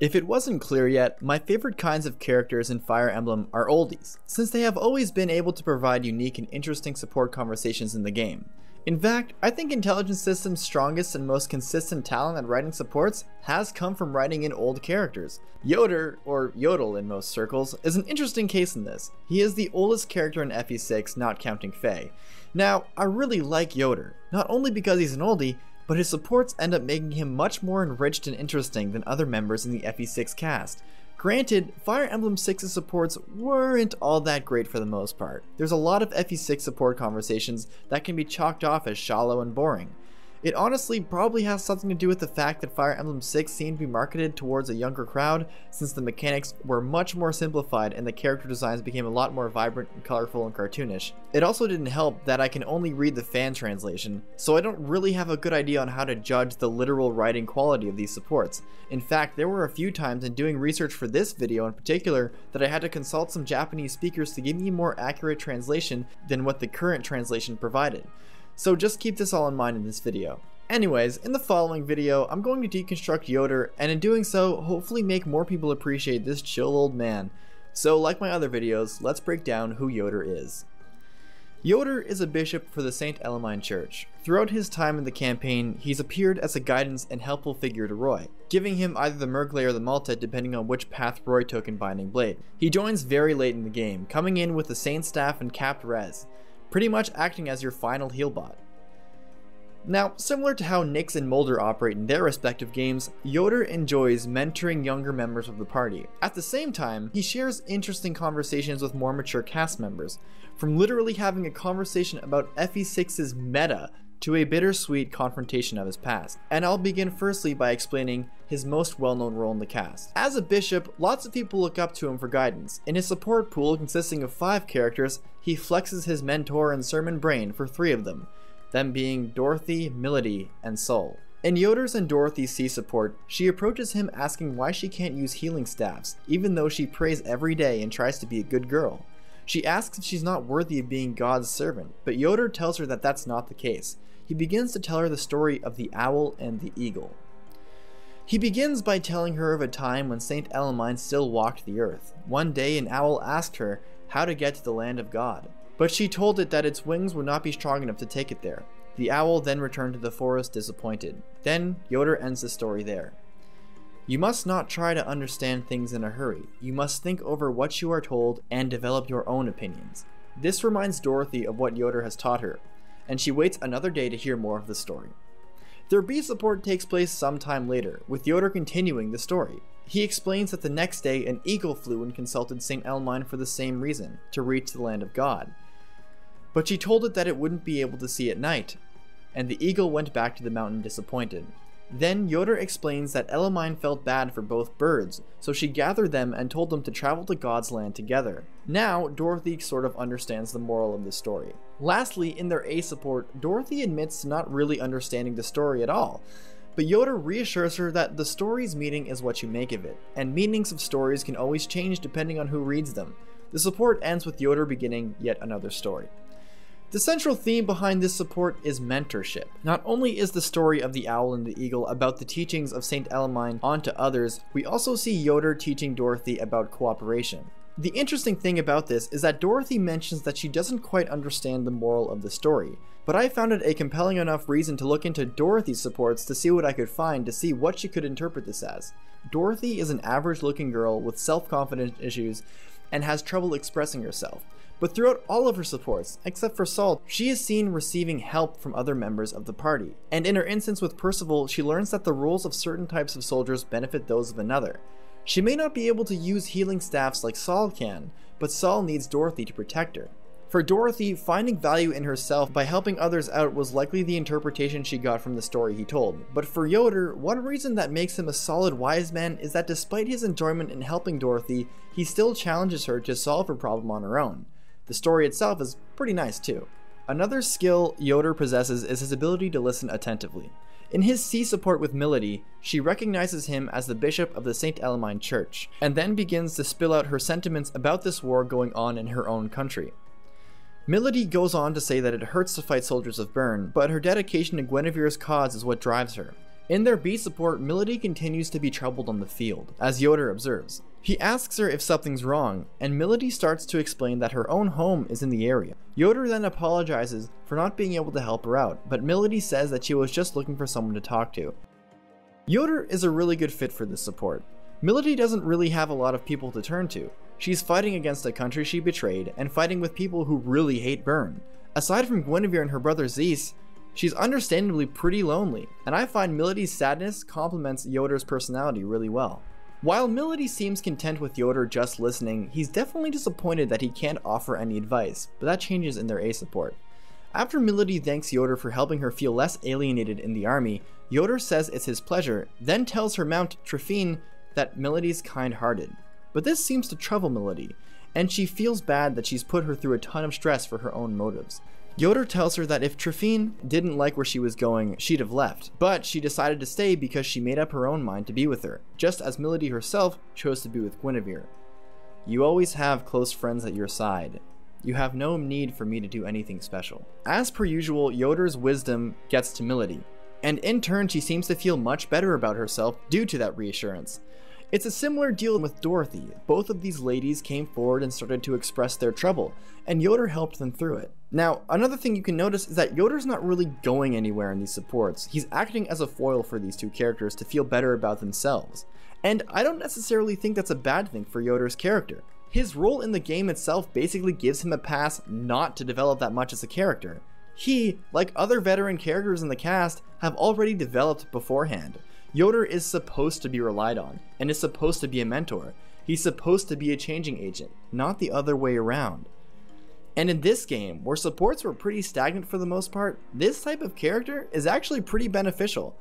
If it wasn't clear yet, my favorite kinds of characters in Fire Emblem are oldies, since they have always been able to provide unique and interesting support conversations in the game. In fact, I think Intelligence System's strongest and most consistent talent at writing supports has come from writing in old characters. Yoder, or Yodel in most circles, is an interesting case in this. He is the oldest character in FE6, not counting Faye. Now, I really like Yoder, not only because he's an oldie, but his supports end up making him much more enriched and interesting than other members in the FE6 cast. Granted, Fire Emblem 6's supports weren't all that great for the most part. There's a lot of FE6 support conversations that can be chalked off as shallow and boring. It honestly probably has something to do with the fact that Fire Emblem 6 seemed to be marketed towards a younger crowd, since the mechanics were much more simplified and the character designs became a lot more vibrant and colorful and cartoonish. It also didn't help that I can only read the fan translation, so I don't really have a good idea on how to judge the literal writing quality of these supports. In fact, there were a few times in doing research for this video in particular that I had to consult some Japanese speakers to give me a more accurate translation than what the current translation provided. So just keep this all in mind in this video. Anyways, in the following video, I'm going to deconstruct Yoder, and in doing so, hopefully make more people appreciate this chill old man. So like my other videos, let's break down who Yoder is. Yoder is a bishop for the St. Elamine Church. Throughout his time in the campaign, he's appeared as a guidance and helpful figure to Roy, giving him either the Merglay or the Maltet depending on which path Roy took in Binding Blade. He joins very late in the game, coming in with the Saint Staff and capped res, pretty much acting as your final heal bot. Now, similar to how Nyx and Mulder operate in their respective games, Yoder enjoys mentoring younger members of the party. At the same time, he shares interesting conversations with more mature cast members, from literally having a conversation about FE6's meta to a bittersweet confrontation of his past. And I'll begin firstly by explaining his most well-known role in the cast. As a bishop, lots of people look up to him for guidance. In his support pool consisting of 5 characters, he flexes his mentor and sermon brain for 3 of them being Dorothy, Milady, and Sol. In Yoder's and Dorothy's C support, she approaches him asking why she can't use healing staffs, even though she prays every day and tries to be a good girl. She asks if she's not worthy of being God's servant, but Yoder tells her that that's not the case. He begins to tell her the story of the owl and the eagle. He begins by telling her of a time when St. Elamine still walked the earth. One day an owl asked her how to get to the land of God, but she told it that its wings would not be strong enough to take it there. The owl then returned to the forest disappointed. Then Yoder ends the story there. You must not try to understand things in a hurry. You must think over what you are told and develop your own opinions. This reminds Dorothy of what Yoder has taught her, and she waits another day to hear more of the story. Their B support takes place sometime later, with Yoder continuing the story. He explains that the next day an eagle flew and consulted St. Elamine for the same reason, to reach the land of God. But she told it that it wouldn't be able to see at night, and the eagle went back to the mountain disappointed. Then Yoder explains that Elamine felt bad for both birds, so she gathered them and told them to travel to God's land together. Now, Dorothy sort of understands the moral of the story. Lastly, in their A support, Dorothy admits to not really understanding the story at all, but Yoder reassures her that the story's meaning is what you make of it, and meanings of stories can always change depending on who reads them. The support ends with Yoder beginning yet another story. The central theme behind this support is mentorship. Not only is the story of the owl and the eagle about the teachings of St. Elamine onto others, we also see Yoder teaching Dorothy about cooperation. The interesting thing about this is that Dorothy mentions that she doesn't quite understand the moral of the story, but I found it a compelling enough reason to look into Dorothy's supports to see what I could find to see what she could interpret this as. Dorothy is an average looking girl with self-confidence issues and has trouble expressing herself. But throughout all of her supports, except for Sol, she is seen receiving help from other members of the party. And in her instance with Percival, she learns that the rules of certain types of soldiers benefit those of another. She may not be able to use healing staffs like Sol can, but Sol needs Dorothy to protect her. For Dorothy, finding value in herself by helping others out was likely the interpretation she got from the story he told. But for Yoder, one reason that makes him a solid wise man is that despite his enjoyment in helping Dorothy, he still challenges her to solve her problem on her own. The story itself is pretty nice too. Another skill Yoder possesses is his ability to listen attentively. In his C support with Milady, she recognizes him as the bishop of the St. Elamine Church, and then begins to spill out her sentiments about this war going on in her own country. Milady goes on to say that it hurts to fight soldiers of Byrne, but her dedication to Guinevere's cause is what drives her. In their B support, Melody continues to be troubled on the field, as Yoder observes. He asks her if something's wrong, and Melody starts to explain that her own home is in the area. Yoder then apologizes for not being able to help her out, but Melody says that she was just looking for someone to talk to. Yoder is a really good fit for this support. Melody doesn't really have a lot of people to turn to. She's fighting against a country she betrayed, and fighting with people who really hate Byrne. Aside from Guinevere and her brother Zeus, she's understandably pretty lonely, and I find Melody's sadness complements Yoder's personality really well. While Melody seems content with Yoder just listening, he's definitely disappointed that he can't offer any advice, but that changes in their A support. After Melody thanks Yoder for helping her feel less alienated in the army, Yoder says it's his pleasure, then tells her mount Trifine that Melody's kind-hearted. But this seems to trouble Melody, and she feels bad that she's put her through a ton of stress for her own motives. Yoder tells her that if Trifine didn't like where she was going, she'd have left, but she decided to stay because she made up her own mind to be with her, just as Melody herself chose to be with Guinevere. You always have close friends at your side. You have no need for me to do anything special. As per usual, Yoder's wisdom gets to Melody, and in turn she seems to feel much better about herself due to that reassurance. It's a similar deal with Dorothy. Both of these ladies came forward and started to express their trouble, and Yoder helped them through it. Now, another thing you can notice is that Yoder's not really going anywhere in these supports. He's acting as a foil for these two characters to feel better about themselves. And I don't necessarily think that's a bad thing for Yoder's character. His role in the game itself basically gives him a pass not to develop that much as a character. He, like other veteran characters in the cast, have already developed beforehand. Yoder is supposed to be relied on, and is supposed to be a mentor. He's supposed to be a changing agent, not the other way around. And in this game, where supports were pretty stagnant for the most part, this type of character is actually pretty beneficial.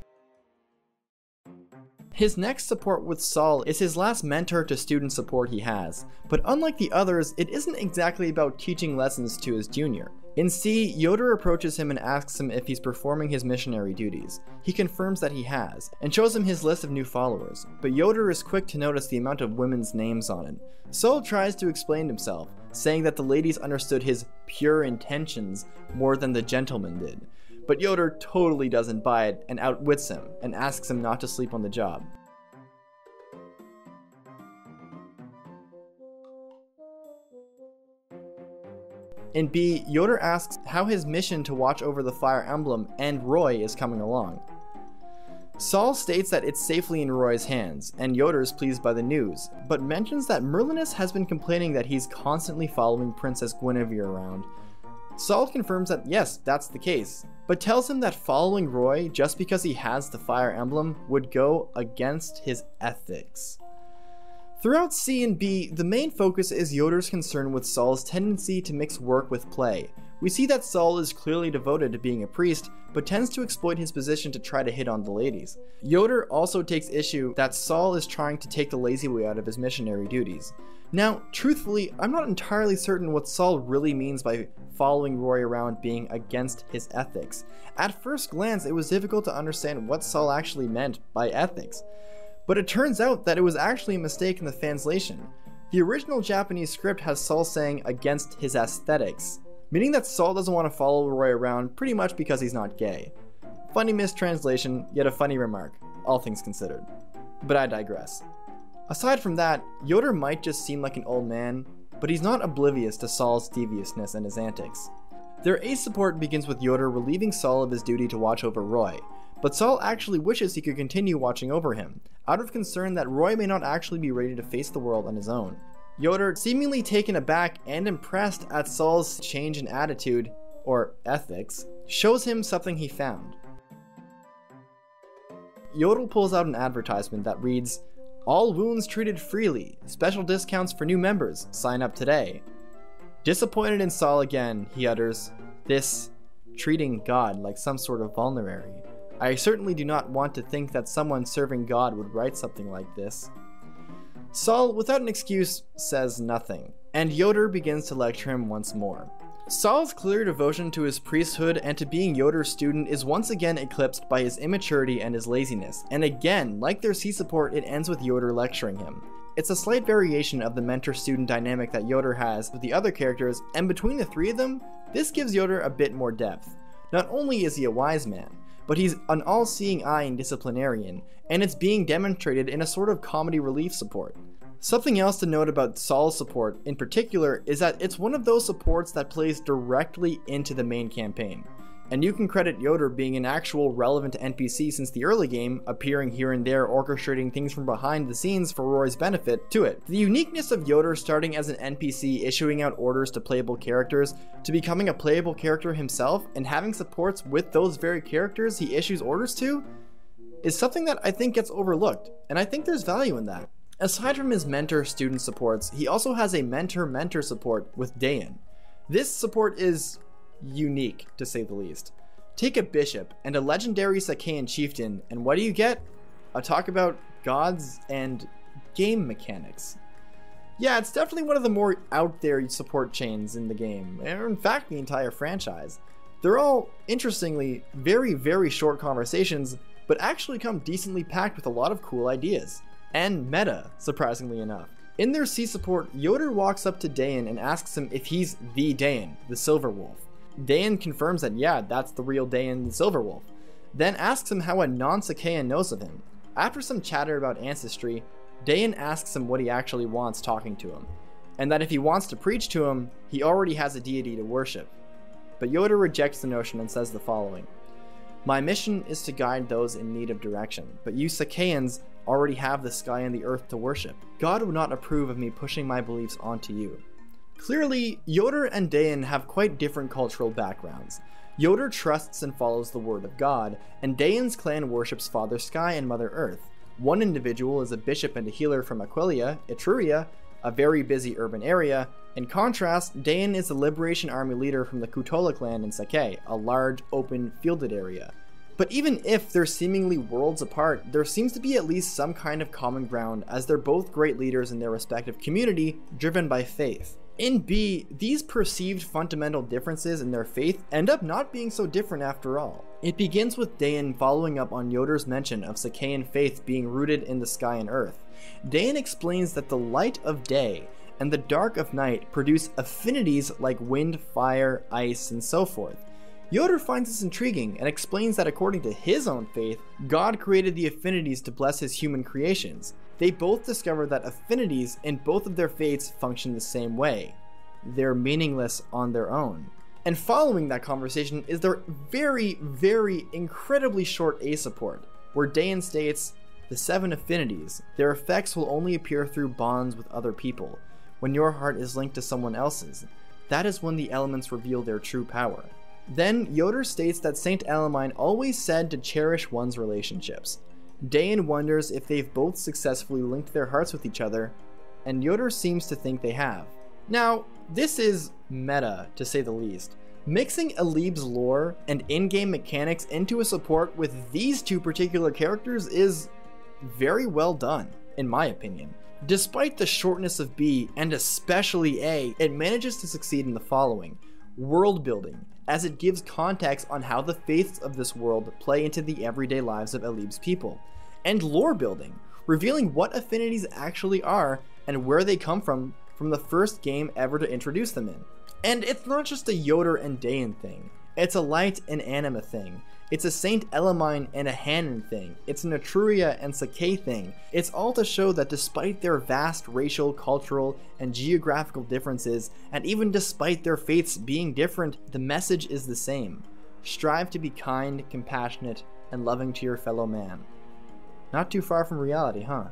His next support with Saul is his last mentor to student support he has, but unlike the others, it isn't exactly about teaching lessons to his junior. In C, Yoder approaches him and asks him if he's performing his missionary duties. He confirms that he has, and shows him his list of new followers, but Yoder is quick to notice the amount of women's names on it. Saul tries to explain himself, saying that the ladies understood his pure intentions more than the gentlemen did. But Yoder totally doesn't buy it and outwits him, and asks him not to sleep on the job. In B, Yoder asks how his mission to watch over the Fire Emblem and Roy is coming along. Saul states that it's safely in Roy's hands, and Yoder is pleased by the news, but mentions that Merlinus has been complaining that he's constantly following Princess Guinevere around. Saul confirms that yes, that's the case, but tells him that following Roy just because he has the Fire Emblem would go against his ethics. Throughout C and B, the main focus is Yoder's concern with Saul's tendency to mix work with play. We see that Saul is clearly devoted to being a priest, but tends to exploit his position to try to hit on the ladies. Yoder also takes issue that Saul is trying to take the lazy way out of his missionary duties. Now, truthfully, I'm not entirely certain what Saul really means by following Roy around being against his ethics. At first glance, it was difficult to understand what Saul actually meant by ethics. But it turns out that it was actually a mistake in the translation. The original Japanese script has Saul saying against his aesthetics, meaning that Saul doesn't want to follow Roy around pretty much because he's not gay. Funny mistranslation, yet a funny remark, all things considered. But I digress. Aside from that, Yoder might just seem like an old man, but he's not oblivious to Saul's deviousness and his antics. Their ace support begins with Yoder relieving Saul of his duty to watch over Roy, but Saul actually wishes he could continue watching over him, out of concern that Roy may not actually be ready to face the world on his own. Yoder, seemingly taken aback and impressed at Saul's change in attitude, or ethics, shows him something he found. Yodel pulls out an advertisement that reads, "All wounds treated freely, special discounts for new members, sign up today." Disappointed in Saul again, he utters, "This treating God like some sort of vulnerary. I certainly do not want to think that someone serving God would write something like this." Saul, without an excuse, says nothing, and Yoder begins to lecture him once more. Saul's clear devotion to his priesthood and to being Yoder's student is once again eclipsed by his immaturity and his laziness, and again, like their C support, it ends with Yoder lecturing him. It's a slight variation of the mentor-student dynamic that Yoder has with the other characters, and between the three of them, this gives Yoder a bit more depth. Not only is he a wise man, but he's an all-seeing eye and disciplinarian, and it's being demonstrated in a sort of comedy relief support. Something else to note about Saul's support in particular is that it's one of those supports that plays directly into the main campaign. And you can credit Yoder being an actual relevant NPC since the early game, appearing here and there orchestrating things from behind the scenes for Roy's benefit, to it. The uniqueness of Yoder starting as an NPC issuing out orders to playable characters, to becoming a playable character himself, and having supports with those very characters he issues orders to, is something that I think gets overlooked, and I think there's value in that. Aside from his mentor-student supports, he also has a mentor-mentor support with Dayan. This support is unique, to say the least. Take a bishop and a legendary Sakaean chieftain, and what do you get? A talk about gods and game mechanics. Yeah, it's definitely one of the more out there support chains in the game, or in fact the entire franchise. They're all, interestingly, very, very short conversations, but actually come decently packed with a lot of cool ideas. And meta, surprisingly enough. In their C support, Yoder walks up to Dayan and asks him if he's the Dayan, the Silver Wolf. Dayan confirms that yeah, that's the real Dayan the Silver Wolf, then asks him how a non-Sakaean knows of him. After some chatter about ancestry, Dayan asks him what he actually wants talking to him, and that if he wants to preach to him, he already has a deity to worship. But Yoder rejects the notion and says the following: "My mission is to guide those in need of direction, but you Sakaeans already have the sky and the earth to worship. God would not approve of me pushing my beliefs onto you." Clearly, Yoder and Dayan have quite different cultural backgrounds. Yoder trusts and follows the word of God, and Dayan's clan worships Father Sky and Mother Earth. One individual is a bishop and a healer from Aquileia, Etruria, a very busy urban area. In contrast, Dayan is the Liberation Army leader from the Kutola clan in Sake, a large, open, fielded area. But even if they're seemingly worlds apart, there seems to be at least some kind of common ground, as they're both great leaders in their respective community, driven by faith. In B, these perceived fundamental differences in their faith end up not being so different after all. It begins with Dayan following up on Yoder's mention of Sakaean faith being rooted in the sky and earth. Dayan explains that the light of day and the dark of night produce affinities like wind, fire, ice, and so forth. Yoder finds this intriguing and explains that according to his own faith, God created the affinities to bless his human creations. They both discover that affinities in both of their faiths function the same way. They're meaningless on their own. And following that conversation is their very, very incredibly short A support, where Dayan states, "The 7 affinities, their effects will only appear through bonds with other people. When your heart is linked to someone else's, that is when the elements reveal their true power." Then Yoder states that Saint Elamine always said to cherish one's relationships. Dayan wonders if they've both successfully linked their hearts with each other, and Yoder seems to think they have. Now, this is meta, to say the least. Mixing Alib's lore and in-game mechanics into a support with these two particular characters is very well done, in my opinion. Despite the shortness of B, and especially A, it manages to succeed in the following: world building, as it gives context on how the faiths of this world play into the everyday lives of Alib's people, and lore building, revealing what affinities actually are and where they come from the first game ever to introduce them in. And it's not just a Yoder and Dayan thing, it's a Light and Anima thing, it's a Saint Elamine and a Hanan thing, it's an Etruria and Sake thing. It's all to show that despite their vast racial, cultural, and geographical differences, and even despite their faiths being different, the message is the same. Strive to be kind, compassionate, and loving to your fellow man. Not too far from reality, huh?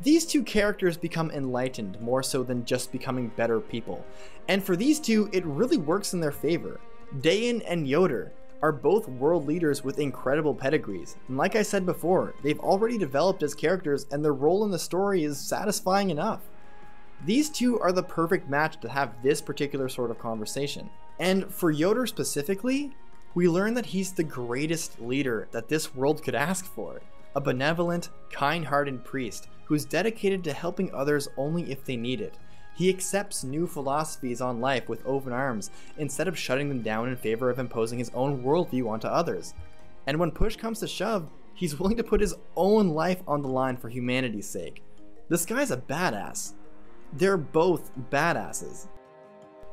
These two characters become enlightened more so than just becoming better people, and for these two, it really works in their favor. Dayan and Yoder are both world leaders with incredible pedigrees, and like I said before, they've already developed as characters and their role in the story is satisfying enough. These two are the perfect match to have this particular sort of conversation. And for Yoder specifically, we learn that he's the greatest leader that this world could ask for. A benevolent, kind-hearted priest who's dedicated to helping others only if they need it. He accepts new philosophies on life with open arms instead of shutting them down in favor of imposing his own worldview onto others. And when push comes to shove, he's willing to put his own life on the line for humanity's sake. This guy's a badass. They're both badasses.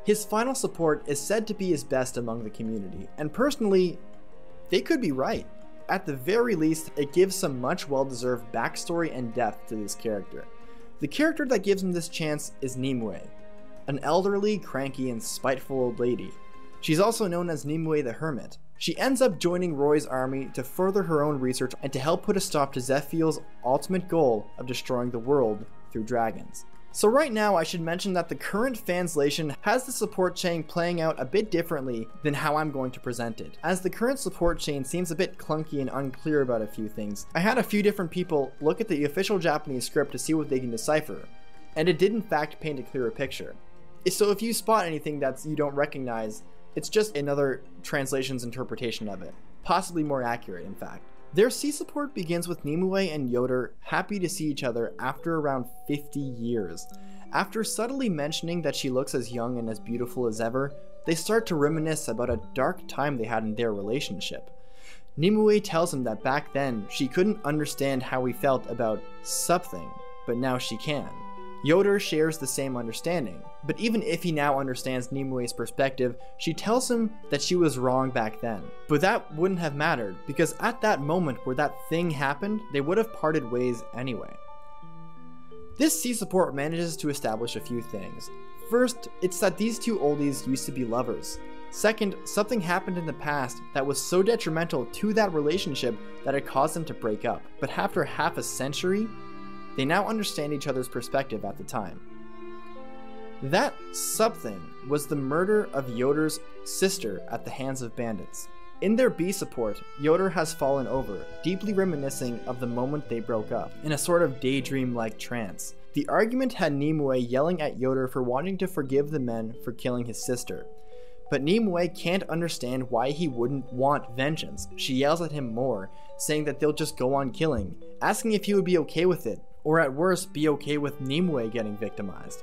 His final support is said to be his best among the community, and personally, they could be right. At the very least, it gives some much well-deserved backstory and depth to this character. The character that gives him this chance is Niime, an elderly, cranky, and spiteful old lady. She's also known as Niime the Hermit. She ends up joining Roy's army to further her own research and to help put a stop to Zephiel's ultimate goal of destroying the world through dragons. So right now, I should mention that the current fanslation has the support chain playing out a bit differently than how I'm going to present it. As the current support chain seems a bit clunky and unclear about a few things, I had a few different people look at the official Japanese script to see what they can decipher, and it did in fact paint a clearer picture. So if you spot anything that you don't recognize, it's just another translation's interpretation of it, possibly more accurate in fact. Their C support begins with Niime and Yoder happy to see each other after around 50 years. After subtly mentioning that she looks as young and as beautiful as ever, they start to reminisce about a dark time they had in their relationship. Niime tells him that back then she couldn't understand how he felt about something, but now she can. Yoder shares the same understanding, but even if he now understands Nimeu's perspective, she tells him that she was wrong back then. But that wouldn't have mattered, because at that moment where that thing happened, they would have parted ways anyway. This C support manages to establish a few things. First, it's that these two oldies used to be lovers. Second, something happened in the past that was so detrimental to that relationship that it caused them to break up. But after half a century, they now understand each other's perspective at the time. That something was the murder of Yoder's sister at the hands of bandits. In their B support, Yoder has fallen over, deeply reminiscing of the moment they broke up, in a sort of daydream-like trance. The argument had Niime yelling at Yoder for wanting to forgive the men for killing his sister. But Niime can't understand why he wouldn't want vengeance. She yells at him more, saying that they'll just go on killing, asking if he would be okay with it, or at worst be okay with Niime getting victimized.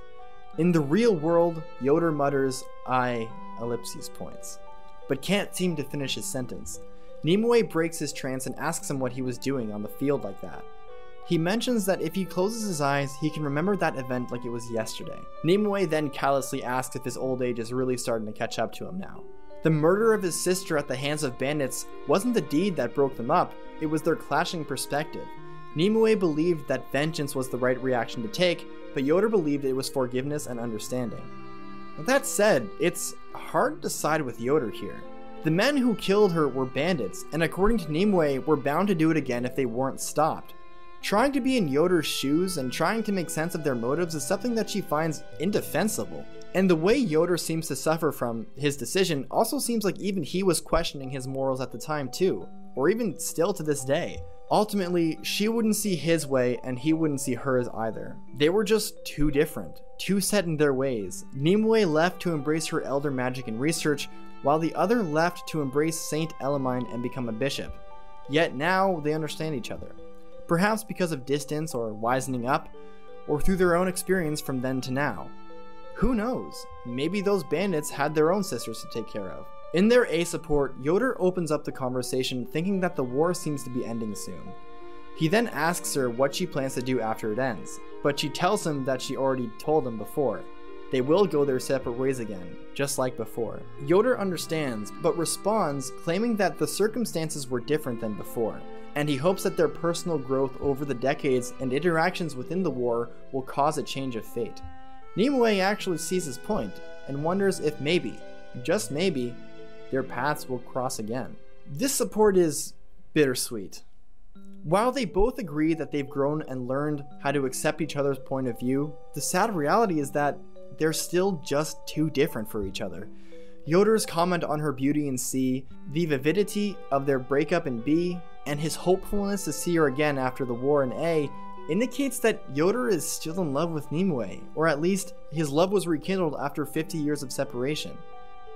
In the real world, Yoder mutters, but can't seem to finish his sentence. Niime breaks his trance and asks him what he was doing on the field like that. He mentions that if he closes his eyes, he can remember that event like it was yesterday. Niime then callously asks if his old age is really starting to catch up to him now. The murder of his sister at the hands of bandits wasn't the deed that broke them up, it was their clashing perspective. Niime believed that vengeance was the right reaction to take, but Yoder believed it was forgiveness and understanding. That said, it's hard to side with Yoder here. The men who killed her were bandits, and according to Niime, were bound to do it again if they weren't stopped. Trying to be in Yoder's shoes and trying to make sense of their motives is something that she finds indefensible. And the way Yoder seems to suffer from his decision also seems like even he was questioning his morals at the time too, or even still to this day. Ultimately, she wouldn't see his way and he wouldn't see hers either. They were just too different, too set in their ways. Niime left to embrace her elder magic and research, while the other left to embrace Saint Elamine and become a bishop. Yet now they understand each other. Perhaps because of distance or wisening up, or through their own experience from then to now. Who knows? Maybe those bandits had their own sisters to take care of. In their A support, Yoder opens up the conversation thinking that the war seems to be ending soon. He then asks her what she plans to do after it ends, but she tells him that she already told him before. They will go their separate ways again, just like before. Yoder understands, but responds claiming that the circumstances were different than before, and he hopes that their personal growth over the decades and interactions within the war will cause a change of fate. Niime actually sees his point, and wonders if maybe, just maybe, their paths will cross again. This support is bittersweet. While they both agree that they've grown and learned how to accept each other's point of view, the sad reality is that they're still just too different for each other. Yoder's comment on her beauty in C, the vividity of their breakup in B, and his hopefulness to see her again after the war in A indicates that Yoder is still in love with Niime, or at least his love was rekindled after 50 years of separation.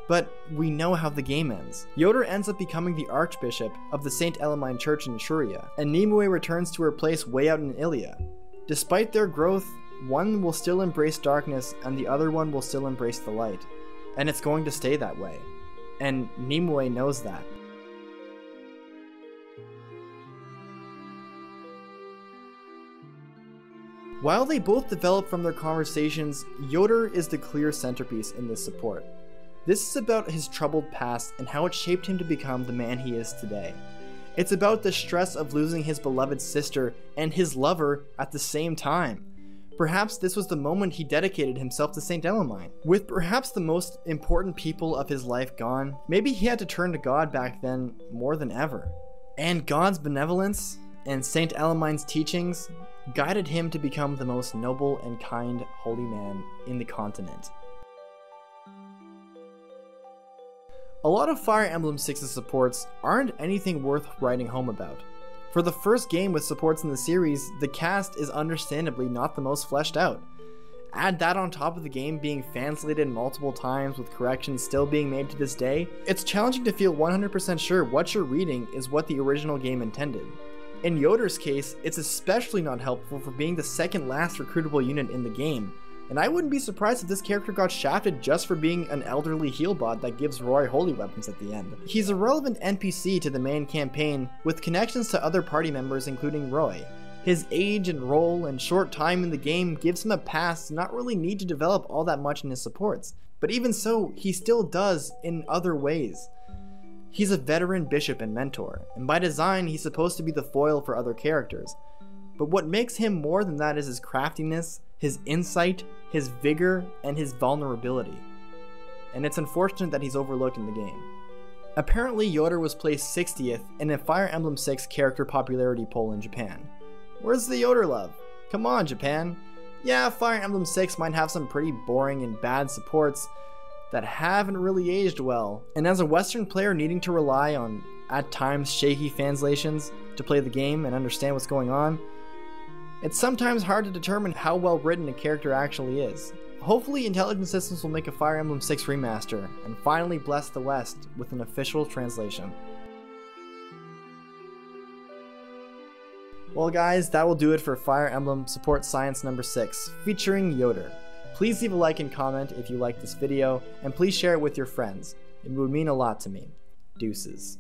But we know how the game ends. Yoder ends up becoming the Archbishop of the Saint Elamine Church in Shuria, and Niime returns to her place way out in Ilia. Despite their growth, one will still embrace darkness and the other one will still embrace the light. And it's going to stay that way. And Niime knows that. While they both develop from their conversations, Yoder is the clear centerpiece in this support. This is about his troubled past and how it shaped him to become the man he is today. It's about the stress of losing his beloved sister and his lover at the same time. Perhaps this was the moment he dedicated himself to Saint Elamine. With perhaps the most important people of his life gone, maybe he had to turn to God back then more than ever. And God's benevolence and Saint Elamine's teachings guided him to become the most noble and kind holy man in the continent. A lot of Fire Emblem 6's supports aren't anything worth writing home about. For the first game with supports in the series, the cast is understandably not the most fleshed out. Add that on top of the game being fanslated multiple times with corrections still being made to this day, it's challenging to feel 100% sure what you're reading is what the original game intended. In Yoder's case, it's especially not helpful for being the second last recruitable unit in the game, and I wouldn't be surprised if this character got shafted just for being an elderly heal bot that gives Roy holy weapons at the end. He's a relevant NPC to the main campaign, with connections to other party members including Roy. His age and role and short time in the game gives him a pass to not really need to develop all that much in his supports, but even so, he still does in other ways. He's a veteran bishop and mentor, and by design he's supposed to be the foil for other characters. But what makes him more than that is his craftiness, his insight, his vigor, and his vulnerability. And it's unfortunate that he's overlooked in the game. Apparently Yoder was placed 60th in a Fire Emblem 6 character popularity poll in Japan. Where's the Yoder love? Come on, Japan. Yeah, Fire Emblem 6 might have some pretty boring and bad supports that haven't really aged well, and as a Western player needing to rely on, at times, shaky fanslations to play the game and understand what's going on, it's sometimes hard to determine how well written a character actually is. Hopefully Intelligent Systems will make a Fire Emblem 6 remaster, and finally bless the West with an official translation. Well guys, that will do it for Fire Emblem Support Science number 6, featuring Yoder. Please leave a like and comment if you liked this video, and please share it with your friends. It would mean a lot to me. Deuces.